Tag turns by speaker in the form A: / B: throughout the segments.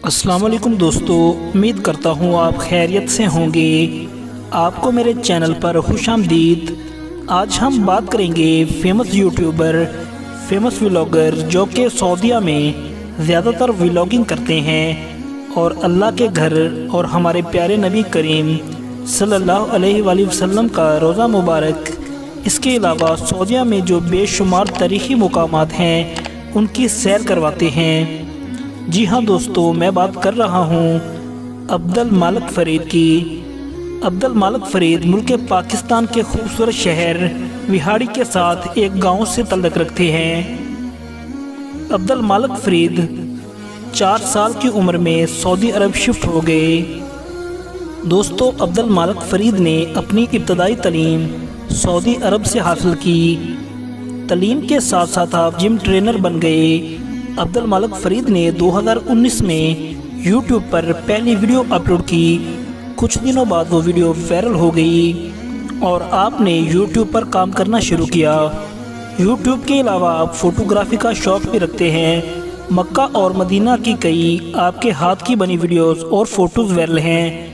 A: السلام علیکم دوستو، امید کرتا ہوں آپ خیریت سے ہوں گے۔ آپ کو میرے چینل پر خوش آمدید۔ آج ہم بات کریں گے فیمس یوٹیوبر، فیمس ولاگر جو کہ سعودیہ میں زیادہ تر ولاگنگ کرتے ہیں اور اللہ کے گھر اور ہمارے پیارے نبی کریم صلی اللہ علیہ وآلہ وسلم کا روضہ مبارک، اس کے علاوہ سعودیہ میں جو بے شمار تاریخی مقامات ہیں ان کی سیر کرواتے ہیں۔ جی ہاں دوستو، میں بات کر رہا ہوں عبدالمالک فرید کی۔ عبدالمالک فرید ملک پاکستان کے خوبصورت شہر وہاڑی کے ساتھ ایک گاؤں سے تعلق رکھتے ہیں۔ عبدالمالک فرید 4 سال کی عمر میں سعودی عرب شفٹ ہو گئے۔ دوستو، عبدالمالک فرید نے اپنی ابتدائی تعلیم سعودی عرب سے حاصل کی۔ تعلیم کے ساتھ ساتھ آپ جم ٹرینر بن گئے۔ عبدالمالک فرید نے 2019 میں یوٹیوب پر پہلی ویڈیو اپلوڈ کی۔ کچھ دنوں بعد وہ ویڈیو وائرل ہو گئی اور آپ نے یوٹیوب پر کام کرنا شروع کیا۔ یوٹیوب کے علاوہ آپ فوٹوگرافی کا شوق بھی رکھتے ہیں۔ مکہ اور مدینہ کی کئی آپ کے ہاتھ کی بنی ویڈیوز اور فوٹوز وائرل ہیں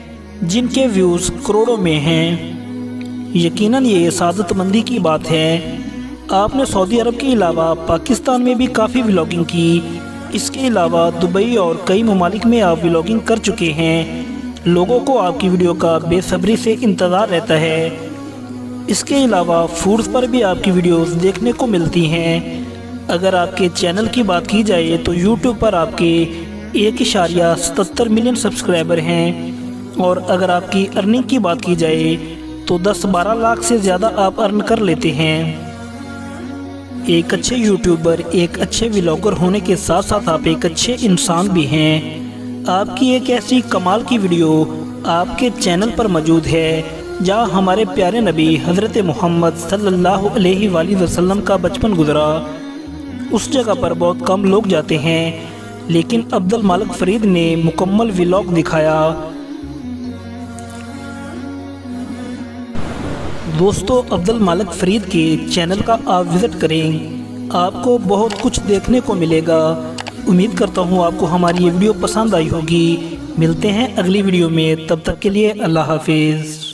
A: جن کے ویوز کروڑوں میں ہیں۔ یقیناً یہ سعادت مندی کی بات ہے۔ آپ نے سعودی عرب کے علاوہ پاکستان میں بھی کافی ولاگنگ کی۔ اس کے علاوہ دبئی اور کئی ممالک میں آپ ولاگنگ کر چکے ہیں۔ لوگوں کو آپ کی ویڈیو کا بے صبری سے انتظار رہتا ہے۔ اس کے علاوہ فوڈز پر بھی آپ کی ویڈیوز دیکھنے کو ملتی ہیں۔ اگر آپ کے چینل کی بات کی جائے تو یوٹیوب پر آپ کے 1.77 ملین سبسکرائبر ہیں، اور اگر آپ کی ارننگ کی بات کی جائے تو 10-12 لاکھ سے زیادہ آپ ارن کر لیتے ہیں۔ ایک اچھے یوٹیوبر، ایک اچھے ولاگر ہونے کے ساتھ ساتھ آپ ایک اچھے انسان بھی ہیں۔ آپ کی ایک ایسی کمال کی ویڈیو آپ کے چینل پر موجود ہے جہاں ہمارے پیارے نبی حضرت محمد صلی اللہ علیہ وآلہ وسلم کا بچپن گزرا۔ اس جگہ پر بہت کم لوگ جاتے ہیں، لیکن عبدالمالک فرید نے مکمل ولاگ دکھایا۔ دوستو، عبدالمالک فرید کے چینل کا آپ وزٹ کریں، آپ کو بہت کچھ دیکھنے کو ملے گا۔ امید کرتا ہوں آپ کو ہماری یہ ویڈیو پسند آئی ہوگی۔ ملتے ہیں اگلی ویڈیو میں، تب تک کے لیے اللہ حافظ۔